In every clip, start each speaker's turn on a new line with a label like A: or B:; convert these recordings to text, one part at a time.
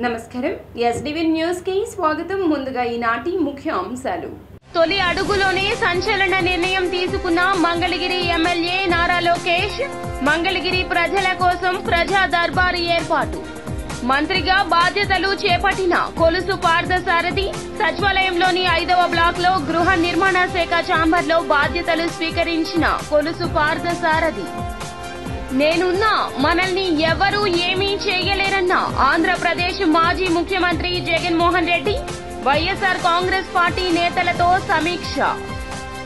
A: నమస్కారం SDV news కి స్వాగతం. ముందుగా ఈనాటి ముఖ్య అంశాలు.
B: తొలి అడుగులోనే సంచలన నిర్ణయం తీసుకున్న మంగళగిరి ఎమ్మెల్యే నారా లోకేష్. మంగళగిరి ప్రజల కోసం ప్రజా దర్బారు ఏర్పాటు. మంత్రిగా బాధ్యతలు చేపట్టిన కొలుసు పార్థసారథి సచివాలయంలోని 5వ బ్లాక్ లో గృహ నిర్మాణ శాఖ ఛాంబర్లో బాధ్యతలు స్వీకరించిన కొలుసు పార్థసారథి. నేనున్నా మనల్ని ఎవరూ ఏమీ చేయలేరన్న ఆంధ్రప్రదేశ్ మాజీ ముఖ్యమంత్రి జగన్మోహన్ రెడ్డి. వైఎస్ఆర్ కాంగ్రెస్ పార్టీ నేతలతో సమీక్ష.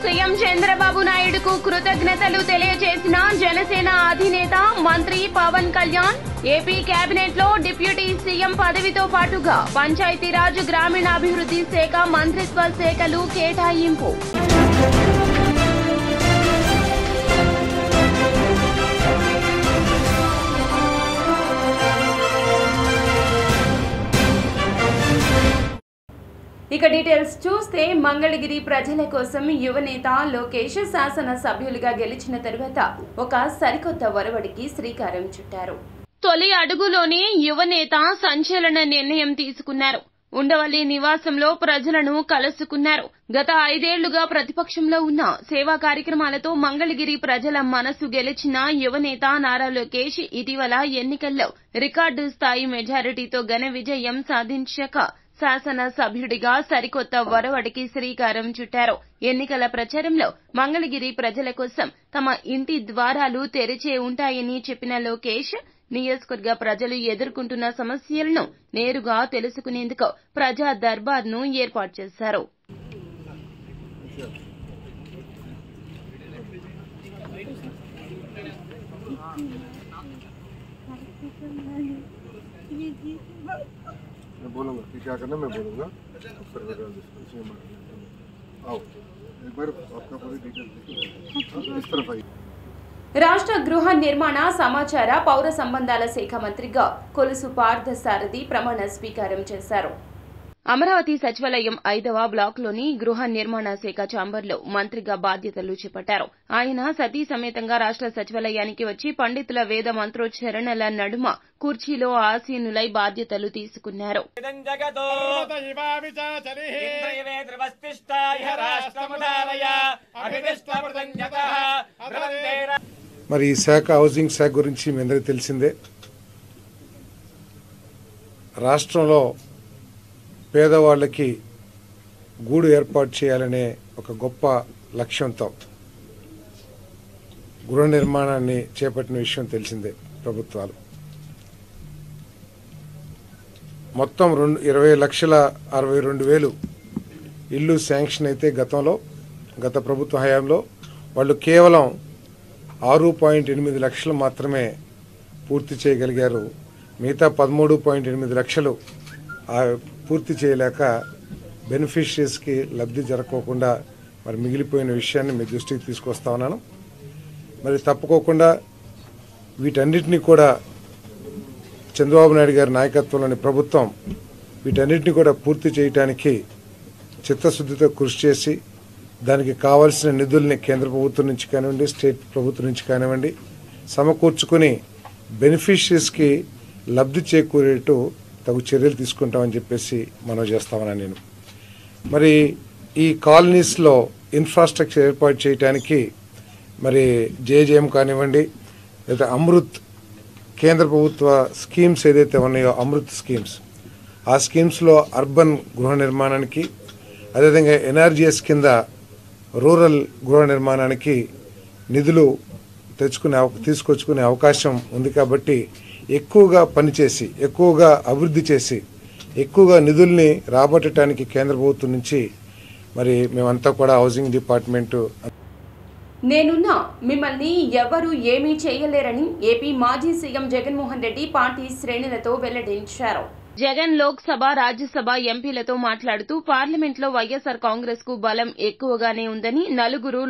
B: సీఎం చంద్రబాబు నాయుడుకు కృతజ్ఞతలు తెలియజేసిన జనసేన అధినేత మంత్రి పవన్ కళ్యాణ్. ఏపీ కేబినెట్ లో డిప్యూటీ సీఎం పదవితో పాటుగా పంచాయతీరాజ్ గ్రామీణాభివృద్ధి శాఖ మంత్రిత్వ శాఖలు కేటాయింపు.
A: ఇక డీటెయిల్స్ చూస్తే మంగళగిరి ప్రజల కోసం యువనేత లోకేష్ శాసన సభ్యులుగా గెలిచిన తరువాత ఒక సరికొత్త ఒరవడికి శ్రీకారం చుట్టారు.
B: తొలి అడుగులోనే యువనేత సంచలన నిర్ణయం తీసుకున్నారు. ఉండవల్లి నివాసంలో ప్రజలను కలుసుకున్నారు. గత 5 ఏళ్లుగా ప్రతిపక్షంలో ఉన్న సేవా కార్యక్రమాలతో మంగళగిరి ప్రజల మనసు గెలిచిన యువనేత నారా లోకేష్ ఇటీవల ఎన్నికల్లో రికార్డు స్థాయి మెజారిటీతో ఘన విజయం సాధించాక శాసన సభ్యుడిగా సరికొత్త ఒరవడికి శ్రీకారం చుట్టారు. ఎన్నికల ప్రచారంలో మంగళగిరి ప్రజల కోసం తమ ఇంటి ద్వారాలు తెరిచే ఉంటాయని చెప్పిన లోకేష్ నియోజకవర్గ ప్రజలు ఎదుర్కొంటున్న సమస్యలను నేరుగా తెలుసుకునేందుకు ప్రజా దర్బార్ను ఏర్పాటు చేశారు.
C: मैं बोलूँगा कि क्या करना मैं बोलूँगा आओ एक बार आपका पूरी डिटेल इस तरफ आई.
A: రాష్ట్ర గృహ నిర్మాణ సమాచార పౌర సంబంధాల శాఖ మంత్రిగా కొలుసు పార్థసారథి ప్రమాణ స్వీకారం చేశారు.
B: అమరావతి సచివాలయం 5వ బ్లాక్లోని గృహ నిర్మాణ శాఖ ఛాంబర్లో మంత్రిగా బాధ్యతలు చేపట్టారు. ఆయన సతీ సమేతంగా రాష్ట్ర సచివాలయానికి వచ్చి పండితుల వేద మంత్రోచ్చరణల నడుమ కుర్చీలో ఆసీనులై బాధ్యతలు తీసుకున్నారు.
C: మరి ఈ శాఖ హౌసింగ్ శాఖ గురించి మీ అందరికీ తెలిసిందే. రాష్ట్రంలో పేదవాళ్లకి గూడు ఏర్పాటు చేయాలనే ఒక గొప్ప లక్ష్యంతో గృహ నిర్మాణాన్ని చేపట్టిన విషయం తెలిసిందే. ప్రభుత్వాలు మొత్తం 20,62,000 ఇల్లు శాంక్షన్ అయితే గత ప్రభుత్వ హయాంలో వాళ్ళు కేవలం 6.8 లక్షలు మాత్రమే పూర్తి చేయగలిగారు. మిగతా 13.8 లక్షలు పూర్తి చేయలేక బెనిఫిషరీస్కి లబ్ధి జరగకుండా మరి మిగిలిపోయిన విషయాన్ని మీ దృష్టికి తీసుకొస్తా ఉన్నాను. మరి తప్పుకోకుండా వీటన్నిటినీ కూడా చంద్రబాబు నాయుడు గారి నాయకత్వంలోని ప్రభుత్వం వీటన్నిటిని కూడా పూర్తి చేయడానికి చిత్తశుద్ధితో కృషి చేసి దానికి కావాల్సిన నిధుల్ని కేంద్ర ప్రభుత్వం నుంచి కానివ్వండి, స్టేట్ ప్రభుత్వం నుంచి కానివ్వండి సమకూర్చుకుని బెనిఫిషరీస్కి లబ్ధి చేకూరేట్టు తగు చర్యలు తీసుకుంటామని చెప్పేసి మనం చేస్తామన్నా నేను. మరి ఈ కాలనీస్లో ఇన్ఫ్రాస్ట్రక్చర్ ఏర్పాటు చేయడానికి మరి జేజేఎం కానివ్వండి లేదా అమృత్ కేంద్ర ప్రభుత్వ స్కీమ్స్ ఏదైతే ఉన్నాయో అమృత్ స్కీమ్స్, ఆ స్కీమ్స్లో అర్బన్ గృహ నిర్మాణానికి అదేవిధంగా ఎన్ఆర్జీఎస్ కింద రూరల్ గృహ నిర్మాణానికి నిధులు తీసుకొచ్చుకునే అవకాశం ఉంది. కాబట్టి ఎక్కువగా పనిచేసి ఎక్కువగా అభివృద్ధి చేసి ఎక్కువగా నిధుల్ని రాబట్టడానికి కేంద్ర ప్రభుత్వం నుంచి మరి మేమంతా కూడా హౌసింగ్ డిపార్ట్మెంటు
A: నేనున్నా మిమ్మల్ని ఎవరూ ఏమీ చేయలేరని ఏపీ మాజీ సీఎం జగన్మోహన్ రెడ్డి పార్టీ శ్రేణులతో వెల్లడించారు.
B: జగన్ లోక్సభ, రాజ్యసభ ఎంపీలతో మాట్లాడుతూ పార్లమెంట్లో వైఎస్ఆర్ కాంగ్రెస్ కు బలం ఎక్కువగానే ఉందని, నలుగురు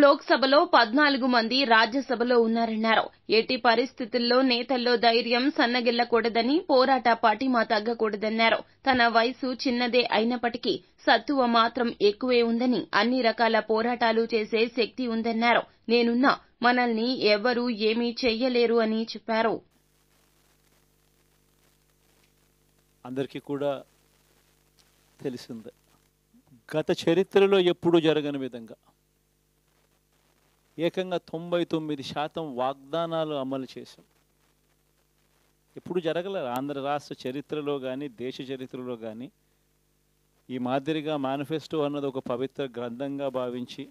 B: లోక్సభలో 14 మంది రాజ్యసభలో ఉన్నారన్నారు. ఎట్టి పరిస్థితుల్లో నేతల్లో ధైర్యం సన్నగిల్లకూడదని, పోరాట పటిమ తగ్గకూడదన్నారు. తన వయసు చిన్నదే అయినప్పటికీ సత్తువ మాత్రం ఎక్కువే ఉందని, అన్ని రకాల పోరాటాలు చేసే శక్తి ఉందన్నారు. నేనున్నా మనల్ని ఎవరూ ఏమీ చెయ్యలేరు అని చెప్పారు.
D: అందరికీ కూడా తెలిసిందే. గత చరిత్రలో ఎప్పుడూ జరగని విధంగా ఏకంగా 99% వాగ్దానాలు అమలు చేశాం. ఎప్పుడు జరగలేదు ఆంధ్ర రాష్ట్ర చరిత్రలో కానీ దేశ చరిత్రలో కానీ. ఈ మాదిరిగా మేనిఫెస్టో అన్నది ఒక పవిత్ర గ్రంథంగా భావించి,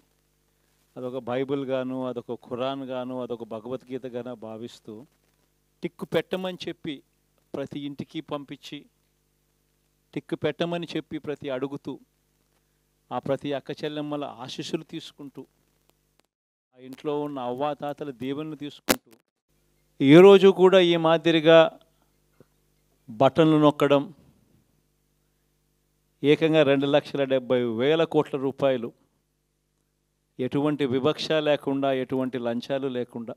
D: అదొక బైబిల్ గాను, అదొక ఖురాన్ గాను, అదొక భగవద్గీత గాను భావిస్తూ టిక్కు పెట్టమని చెప్పి ప్రతి ఇంటికి పంపించి, టిక్కు పెట్టమని చెప్పి ప్రతి అడుగుతూ, ఆ ప్రతి అక్క చెల్లెమ్మల ఆశీస్సులు తీసుకుంటూ, ఆ ఇంట్లో ఉన్న అవ్వాతాతల దీవెనలు తీసుకుంటూ, ఏ రోజు కూడా ఈ మాదిరిగా బటన్లు నొక్కడం, ఏకంగా 2,70,000 కోట్ల రూపాయలు ఎటువంటి వివక్ష లేకుండా, ఎటువంటి లంచాలు లేకుండా,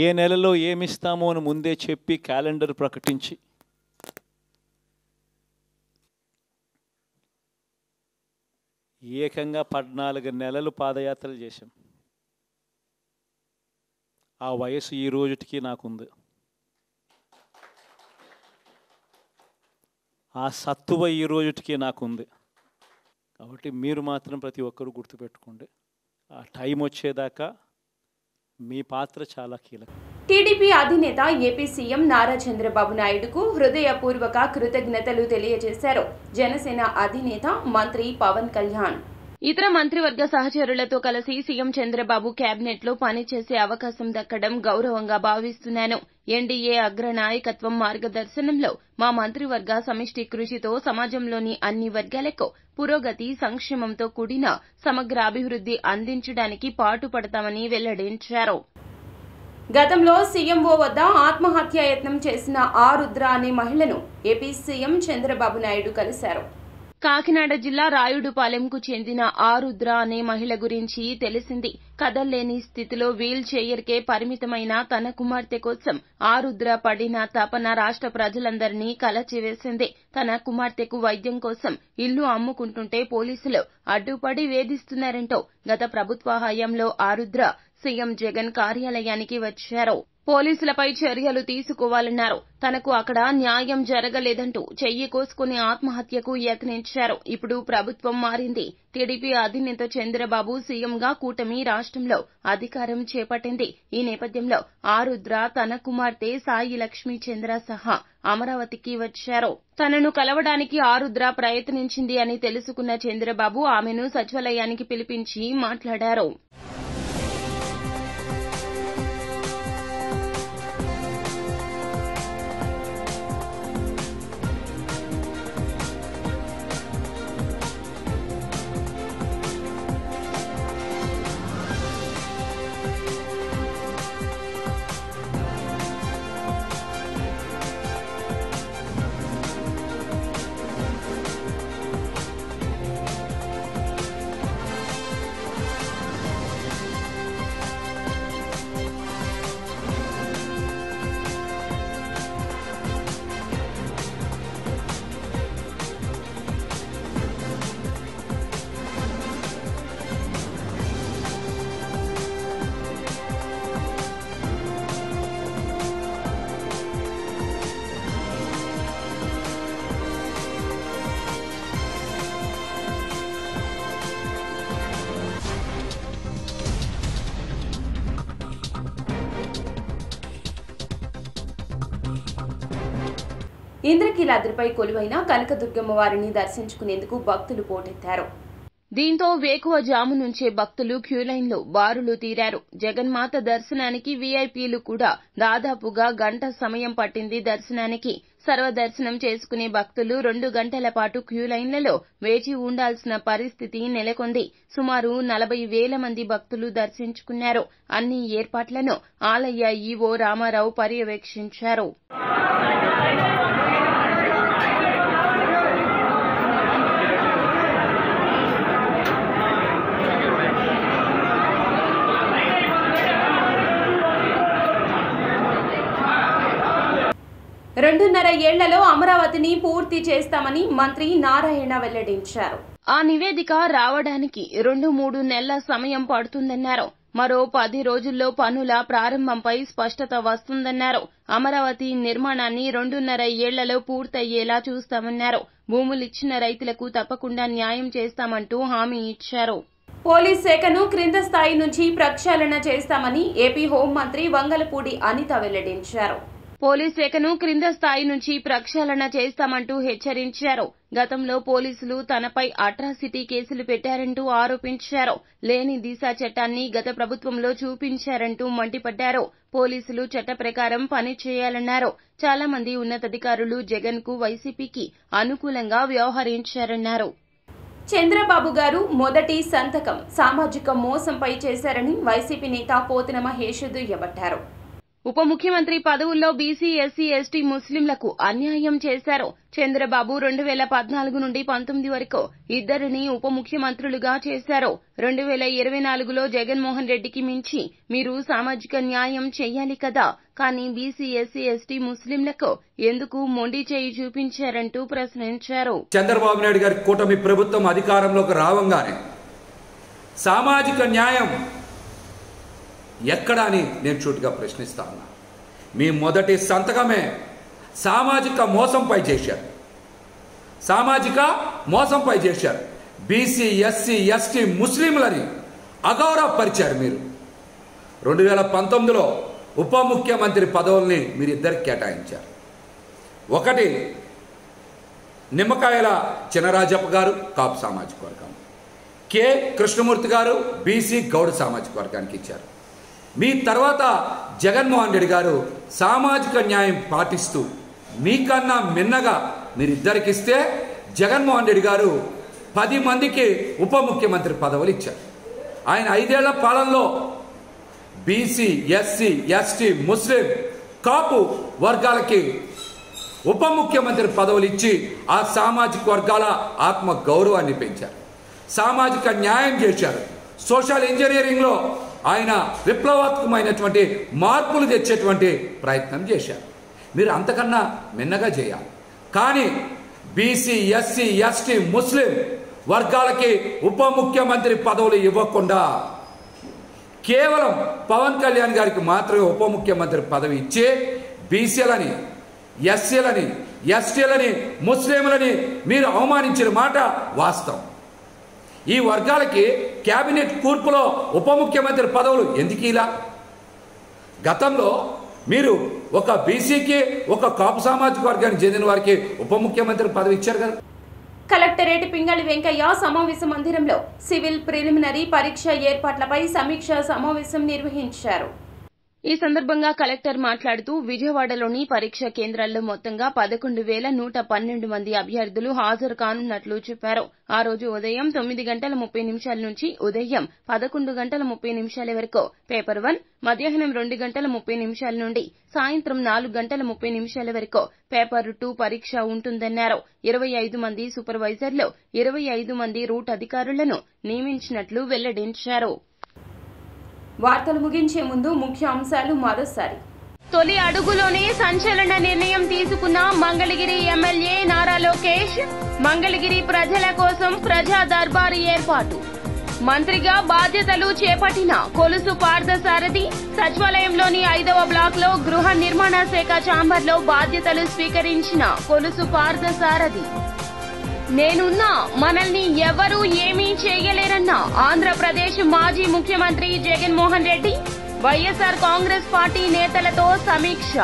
D: ఏ నెలలో ఏమిస్తామో అని ముందే చెప్పి క్యాలెండర్ ప్రకటించి ఏకంగా 14 నెలలు పాదయాత్రలు చేశాం. ఆ వయసు ఈ రోజుటికి నాకుంది. ఆ సత్తువ ఈ రోజుటికి నాకుంది. కాబట్టి మీరు మాత్రం ప్రతి ఒక్కరూ గుర్తుపెట్టుకోండి, ఆ టైం వచ్చేదాకా మీ పాత్ర చాలా కీలకం.
A: టీడీపీ అధినేత ఏపీ సీఎం నారా చంద్రబాబు నాయుడుకు హృదయపూర్వక కృతజ్ఞతలు తెలియజేశారు జనసేన అధినేత మంత్రి పవన్ కళ్యాణ్.
B: ఇతర మంత్రివర్గ సహచరులతో కలిసి సీఎం చంద్రబాబు కేబినెట్ లో పనిచేసే అవకాశం దక్కడం గౌరవంగా భావిస్తున్నాను. ఎన్డీఏ అగ్ర నాయకత్వం మార్గదర్శనంలో మా మంత్రివర్గ సమిష్టి కృషితో సమాజంలోని అన్ని వర్గాలకు పురోగతి, సంక్షేమంతో కూడిన సమగ్ర అభివృద్ధి అందించడానికి పాటుపడతామని వెల్లడించారు.
A: గతంలో సీఎంఓ వద్ద ఆత్మహత్యాయత్నం చేసిన ఆరుద్ర అనే మహిళను ఏపీ సీఎం చంద్రబాబు నాయుడు కలిశారు.
B: కాకినాడ జిల్లా రాయుడుపాలెంకు చెందిన ఆరుద్ర అనే మహిళ గురించి తెలిసింది. కదల్లేని స్థితిలో వీల్ చైర్కే పరిమితమైన తన కుమార్తె కోసం ఆరుద్ర పడిన తపన రాష్ట్ర ప్రజలందరినీ కలచివేసింది. తన కుమార్తెకు వైద్యం కోసం ఇల్లు అమ్ముకుంటుంటే పోలీసులు అడ్డుపడి వేధిస్తున్నారంటూ గత ప్రభుత్వ హయాంలో ఆరుద్ర సీఎం జగన్ కార్యాలయానికి వచ్చారు. పోలీసులపై చర్యలు తీసుకోవాలన్నారు. తనకు అక్కడ న్యాయం జరగలేదంటూ చెయ్యి కోసుకుని ఆత్మహత్యకు యత్నించారు. ఇప్పుడు ప్రభుత్వం మారింది. టీడీపీ అధినేత చంద్రబాబు సీఎంగా కూటమి రాష్ట్రంలో అధికారం చేపట్టింది. ఈ నేపథ్యంలో ఆరుద్ర తన కుమార్తె సాయి లక్ష్మీ చంద్ర సహా అమరావతికి వచ్చారు. తనను కలవడానికి ఆరుద్ర ప్రయత్నించింది అని తెలుసుకున్న చంద్రబాబు ఆమెను సచివాలయానికి పిలిపించి మాట్లాడారు.
A: ఇంద్రకీలాద్రిపై కొలువైన కనకదుర్గమ్మ వారిని దర్శించుకునేందుకు భక్తులు పోటెత్తారు.
B: దీంతో వేకువజాము నుంచే భక్తులు క్యూలైన్లో బారులు తీరారు. జగన్మాత దర్శనానికి వీఐపీలు కూడా దాదాపుగా గంట సమయం పట్టింది దర్శనానికి. సర్వదర్శనం చేసుకునే భక్తులు 2 గంటల పాటు క్యూలైన్లలో వేచి ఉండాల్సిన పరిస్థితి నెలకొంది. సుమారు 40,000 మంది భక్తులు దర్శించుకున్నారు. అన్ని ఏర్పాట్లను ఆలయ ఈవో రామారావు పర్యవేక్షించారు.
A: రెండున్నర ఏళ్లలో అమరావతిని పూర్తి చేస్తామని మంత్రి నారాయణ వెల్లడించారు.
B: ఆ నివేదిక రావడానికి 2-3 నెలల సమయం పడుతుందన్నారు. మరో 10 రోజుల్లో పనుల ప్రారంభంపై స్పష్టత వస్తుందన్నారు. అమరావతి నిర్మాణాన్ని 2.5 ఏళ్లలో పూర్తయ్యేలా చూస్తామన్నారు. భూములిచ్చిన రైతులకు తప్పకుండా న్యాయం చేస్తామంటూ హామీ ఇచ్చారు.
A: పోలీస్ శాఖను క్రింద స్థాయి నుంచి ప్రక్షాళన చేస్తామని ఏపీ హోంమంత్రి వంగలపూడి అనిత వెల్లడించారు.
B: పోలీస్ శాఖను క్రింద స్థాయి నుంచి ప్రక్షాళన చేస్తామంటూ హెచ్చరించారు. గతంలో పోలీసులు తనపై అట్రాసిటీ కేసులు పెట్టారంటూ ఆరోపించారు. లేని దిశ చట్టాన్ని గత ప్రభుత్వంలో చూపించారంటూ మండిపడ్డారు. పోలీసులు చట్ట ప్రకారం పని చేయాలన్నారు. చాలా మంది ఉన్నతాధికారులు జగన్ కు వైసీపీకి అనుకూలంగా వ్యవహరించారన్నారు.
A: చంద్రబాబు గారు మొదటి సంతకం సామాజిక మోసంపై చేశారని వైసీపీ నేత పోతిన మహేష్ దుయ్యబట్టారు.
B: ఉప ముఖ్యమంత్రి పదవుల్లో బీసీ, ఎస్సీ, ఎస్టీ, ముస్లింలకు అన్యాయం చేశారు. చంద్రబాబు 2014 నుండి 19 వరకు ఇద్దరిని ఉప ముఖ్యమంత్రులుగా చేశారు. 2024లో జగన్మోహన్ రెడ్డికి మించి మీరు సామాజిక న్యాయం చెయ్యాలి కదా, కానీ బీసీ, ఎస్సీ, ఎస్టీ, ముస్లింలకు ఎందుకు మొండి చేయి చూపించారంటూ ప్రశ్నించారు.
E: చంద్రబాబు నాయుడు గారి కూటమి ప్రభుత్వం అధికారంలోకి రావంగానే సామాజిక న్యాయం ఎక్కడా అని నేను సూటిగా ప్రశ్నిస్తా ఉన్నా. మీ మొదటి సంతకమే సామాజిక మోసంపై చేశారు. సామాజిక మోసంపై చేశారు. బీసీ, ఎస్సీ, ఎస్టీ, ముస్లింలని అగౌరవపరిచారు. మీరు 2019లో ఉప ముఖ్యమంత్రి పదవుల్ని మీరిద్దరికి కేటాయించారు. ఒకటి నిమ్మకాయల చినరాజప్ప గారు కాపు సామాజిక వర్గం, కె కృష్ణమూర్తి గారు బీసీ గౌడ సామాజిక వర్గానికి ఇచ్చారు. మీ తర్వాత జగన్మోహన్ రెడ్డి గారు సామాజిక న్యాయం పాటిస్తూ మీకన్నా మిన్నగా మీరిద్దరికిస్తే జగన్మోహన్ రెడ్డి గారు 10 మందికి ఉప ముఖ్యమంత్రి పదవులు ఇచ్చారు. ఆయన 5 ఏళ్ల పాలనలో బీసీ, ఎస్సీ, ఎస్టీ, ముస్లిం, కాపు వర్గాలకి ఉప ముఖ్యమంత్రి పదవులు ఇచ్చి ఆ సామాజిక వర్గాల ఆత్మ గౌరవాన్ని పెంచారు. సామాజిక న్యాయం చేశారు. సోషల్ ఇంజనీరింగ్లో ఆయన విప్లవాత్మకమైనటువంటి మార్పులు తెచ్చేటువంటి ప్రయత్నం చేశారు. మీరు అంతకన్నా మిన్నగా చేయాలి. కానీ బీసీ, ఎస్సీ, ఎస్టీ, ముస్లిం వర్గాలకి ఉప ముఖ్యమంత్రి పదవులు ఇవ్వకుండా కేవలం పవన్ కళ్యాణ్ గారికి మాత్రమే ఉప ముఖ్యమంత్రి పదవి ఇచ్చి బీసీలని, ఎస్సీలని, ఎస్టీలని, ముస్లింలని మీరు అవమానించిన మాట వాస్తవం. ఈ వర్గాలకి కేబినెట్ కూర్పులో ఉప ముఖ్యమంత్రి పదవులు ఎందుకు ఇలా? గతంలో మీరు ఒక బీసీకి, ఒక కాపు సామాజిక వర్గానికి చెందిన వారికి ఉప ముఖ్యమంత్రి పదవి ఇచ్చారు కదా.
A: కలెక్టరేట్ పింగళి వెంకయ్య సమావేశ మందిరంలో సివిల్ ప్రిలిమినరీ పరీక్ష ఏర్పాట్లపై సమీక్ష సమావేశం నిర్వహించారు.
B: ఈ సందర్భంగా కలెక్టర్ మాట్లాడుతూ విజయవాడలోని పరీక్షా కేంద్రాల్లో మొత్తంగా 11,112 మంది అభ్యర్థులు హాజరు కానున్నట్లు చెప్పారు. ఆ రోజు ఉదయం 9:30 నుంచి ఉదయం 11:30 వరకు పేపర్ 1, మధ్యాహ్నం 2:30 నుండి సాయంత్రం 4:30 వరకు పేపర్ 2 పరీక్ష ఉంటుందన్నారు. 25 మంది సూపర్వైజర్లు, 25 మంది రూట్ అధికారులను నియమించినట్లు వెల్లడించారు.
A: వార్తలు ముగించే ముందు ముఖ్య అంశాలు మరోసారి.
B: తొలి అడుగులోనే సంచలన నిర్ణయం తీసుకున్న మంగళగిరి ఎమ్మెల్యే నారా లోకేష్. మంగళగిరి ప్రజల కోసం ప్రజా దర్బారు ఏర్పాటు. మంత్రిగా బాధ్యతలు చేపట్టిన కొలుసు పార్థసారథి సచివాలయంలోని 5వ బ్లాక్ లో గృహ నిర్మాణ శాఖ ఛాంబర్లో బాధ్యతలు స్వీకరించిన కొలుసు పార్థసారథి. నేనున్నా మనల్ని ఎవరూ ఏమీ చేయలేరన్న ఆంధ్రప్రదేశ్ మాజీ ముఖ్యమంత్రి జగన్మోహన్ రెడ్డి. వైఎస్ఆర్ కాంగ్రెస్ పార్టీ నేతలతో సమీక్ష.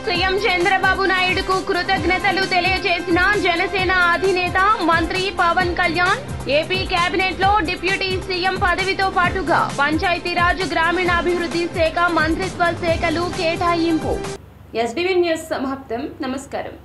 B: సీఎం చంద్రబాబు నాయుడుకు కృతజ్ఞతలు తెలియజేసిన జనసేన అధినేత మంత్రి పవన్ కళ్యాణ్. ఏపీ కేబినెట్ లో డిప్యూటీ సీఎం పదవితో పాటుగా పంచాయతీరాజ్ గ్రామీణాభివృద్ధి శాఖ మంత్రిత్వ శాఖలు కేటాయింపు.
A: ఎస్డీవీ న్యూస్ సమాప్తం. నమస్కారం.